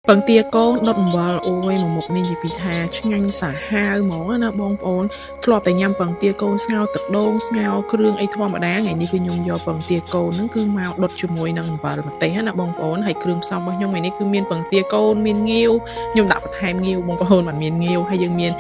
Bằng tia cô đốt bờ ôi mà một mình gì bị thà chứ nhanh xả hai mỏ nó bong ôn thọ tại nhằm bằng tia cô sao tật đôn sao cứ rương ấy thoa mà đá ngày đi cứ nhung do bằng tia cô nó cứ mau đốt cho mùi nâng bờ mà té nó bong ôn hay rương xong bao nhiêu ngàyនេះគឺមានbằng tia côមានងាវខ្ញុំដាក់បន្ថែមងាវបងប្អូនមិនមានងាវហើយយើងមាន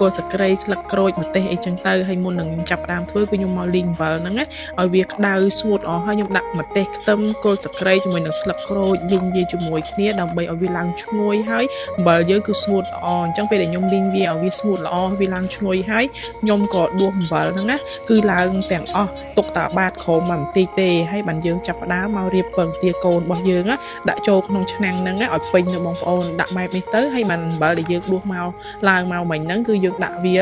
គល់សក្រីស្លឹកក្រូចម្ទេសអីចឹងទៅហើយមុននឹងចាប់ដើមធ្វើគឺខ្ញុំមកលីងអំបិលហ្នឹងណាឲ្យវាក្តៅស្ងួតអស់ហើយខ្ញុំដាក់ម្ទេសខ្ទឹមគល់សក្រីជាមួយនឹងស្លឹកក្រូចលីងវាជាមួយគ្នាដើម្បីឲ្យវាឡើងឈ្ងុយហើយអំបិលយើងគឺស្ងួតល្អអញ្ចឹងពេលដែលខ្ញុំលីងវាឲ្យវាស្ងួតល្អវាឡើងឈ្ងុយហើយខ្ញុំក៏ដួសអំបិលហ្នឹងណាគឺឡើងទាំងអស់ទុកតាបាតក្រោមមកបន្តិចទេហើយបានយើងចាប់ផ្ដើមមករៀបពងទាកូនរបស់យើងណាដាក់ចូលក្នុងឆ្នាំងហ្នឹងឲ្យពេញទៅបងប្អូនដាក់បែបនេះទៅហើយបានអំបិលដែលយើងដួសមកឡើងមកមិញហ្នឹងគឺយើងដាក់វា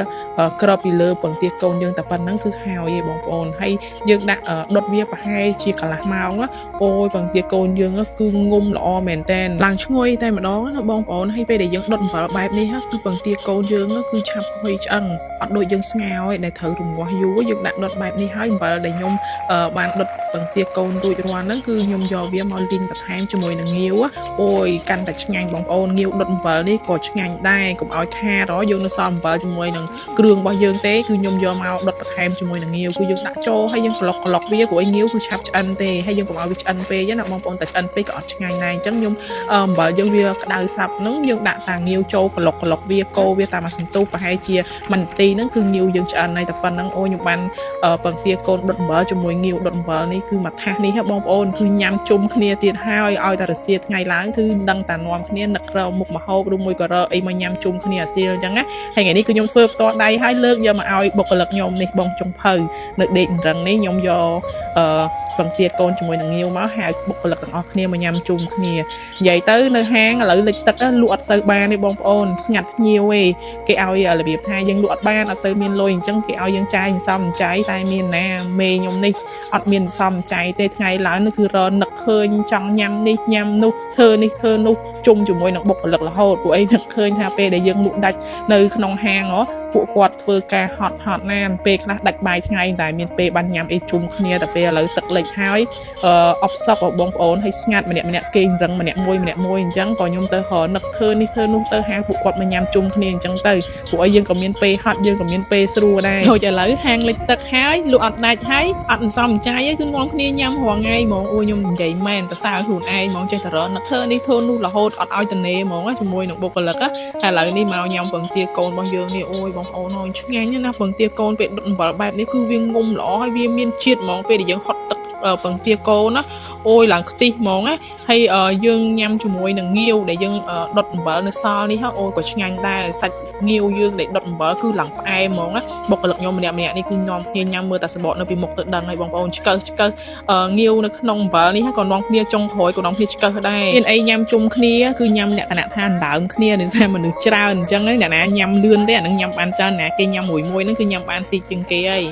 ក្របពីលើពងទាកូនយើងតែប៉ុណ្្នឹងគឺហើយឯងបងប្អូនហើយយើងដាក់ដុតវាប្រហែលជាកន្លះម៉ោងអូយពងទាកូនយើងគឺងុំល្អមែនតើឡើងឈ្ងុយតែម្ដងណាបងប្អូនហើយពេលដែលយើងដុតអំបិលបែបនេះគឺពងទាកូនយើងគឺឆាប់ហុយឆ្អឹងអត់ដូចយើងស្ងោរឯដែលត្រូវរងាស់យូរយើងដាក់ដុតបែបនេះហើយអំបិលដែលខ្ញុំបានដុតពងទាកូនរួចរាល់ហ្នឹងគឺខ្ញុំយកវាមកលីងបន្ថែមជាមួយនឹងងាវអូយកាន់តែឆ្ងាញ់បងប្អូនងាវដុតអំបិលនេះក៏ឆ្ងាញ់ដែរកុំឲ្យខាតយើងនៅសល់អំបិលជាមួយនឹងគ្រឿងរបស់យើងទេគឺខ្ញុំយកមកដុតបន្ថែមជាមួយនឹងងាវគឺយើងដាក់ចូលហើយយើងក្លុកវាព្រោះងាវគឺឆាប់ឆ្អិនទេហើយយើងកុំឲ្យវាឆ្អិនពេកណាបងប្អូនតែឆ្អិនពេកក៏អត់ឆ្ងាញ់ដែរអញ្ចឹងខ្ញុំអំបិលយើងវាក្តៅស្រាប់ហ្នឹងយើងដាក់តាងាវចូលក្លុកវាកូរវាតាមអាសន្ទុះប្រហែលជា1នាទីហ្នឹងគឺងាវយើងឆ្អិនហើយតែប៉ុណ្្នឹងអូខ្ញុំបានពងទាកូនដុតអំបិលជាមួយងាវដុតអំបិលនេះគឺមួយថាសនេះបងប្អូនគឺញ៉ាំជុំគ្នាទៀតហើយឲ្យតែរសៀលថ្ងៃឡើងគឺដឹងតែនាំគ្នានឹករកមុខម្ហូបឬមួយក៏រកអីមកញ៉ាំជុំគ្នាអាសៀលអញ្ចឹងណាហើយថ្ងៃនេះគឺខ្ញុំធ្វើផ្ទាល់ដៃហើយលើកយកមកឲ្យបុគ្គលិកខ្ញុំនេះបងចុងភៅនៅដេករឹងនេះខ្ញុំយកពងទាកូនជាមួយនឹងងាវមកហៅបុគ្គលិកទាំងអស់គ្នាមកញ៉ាំជុំគ្នានិយាយទៅនៅហាងឥឡូវលិចទឹកលក់អត់សូវបានទេបងប្អូនស្ងាត់ភ្ញៀវទេគេឲ្យរបៀបថាយើងលក់អត់បានអត់សូវមានលុយអញ្ចឹងគេឲ្យយើងចាយសំចៃតែមានណាមេខ្ញុំនេះអត់មានសំចៃទេថ្ងៃឡើងនោះគឺរនឹកឃើញចង់ញ៉ាំនេះញ៉ាំនោះធ្វើនេះធ្វើនោះជុំជាមួយនឹងបុគ្គលិករហូតពួកអីនឹកឃើញថាពេលដែលយើងលក់ដាច់នៅក្នុងហាងពួកគាត់ធ្វើការហត់ណាពេលខ្លះដាច់បាយថ្ងៃតែមានពេលបានញ៉ាំអីជុំគ្នាតែពេលឥឡូវទឹកលិចហើយអបសក់បងប្អូនឲ្យស្ងាត់ម្នាក់គេរឹងម្នាក់មួយអញ្ចឹងក៏ខ្ញុំទៅរនឹកធ្វើនេះធ្វើនោះទៅហៅពួកគាត់មកញ៉ាំជុំគ្នាអញ្ចឹងទៅពួកឲ្យយើងក៏មានពេលហត់យើងក៏មានពេលស្រួលដែរដូចឥឡូវហាងលិចទឹកហើយលក់អត់ដាច់ហើយអត់សំចៃគឺនាំគ្នាញ៉ាំរាល់ថ្ងៃហ្មងអូខ្ញុំនិយាយមែនតើសើខ្លួនឯងហ្មងចេះតែរនឹកធ្វើនេះធ្វើនោះរហូតអត់ឲ្យតនេហ្មងជាមួយនឹងបុគ្គលិកហើយឥឡូវនេះមកញ៉ាំពងទាកូនរបស់យើងនេះអូយបងប្អូនអើយឆ្ងាញ់ណាស់ពងទាកូនពេលដុតអំបិលបែបនេះគឺវាងុំល្អហើយវាមានជាតិហ្មងពេលដែលយើងហត់ទឹកពងទាកូនណាអូយឡើងខ្ទិះហ្មងណាហើយយើងញ៉ាំជាមួយនឹងងាវដែលយើងដុតអំបិលនៅសល់នេះអូយក៏ឆ្ងាញ់ដែរសាច់ងាវយើងដែលដុតអំបិលគឺឡើងផ្អែមហ្មងណាបុគ្គលិកខ្ញុំម្នាក់នេះគឺនាំគ្នាញ៉ាំមើលតែសបកនៅពីមុខទៅដឹងហើយបងប្អូនឆ្កឹះងាវនៅក្នុងអំបិលនេះក៏នាំគ្នាចុងក្រោយក៏នាំគ្នាឆ្កឹះដែរមានអីញ៉ាំជុំគ្នាគឺញ៉ាំលក្ខណៈថាដើមគ្នាដោយសារមនុស្សច្រើនអញ្ចឹងអ្នកណាញ៉ាំលឿនទេអានឹងញ៉ាំបានច្រើនណាគេញ៉ាំមួយហ្នឹងគឺញ៉ាំបានតិចជាងគេហើយ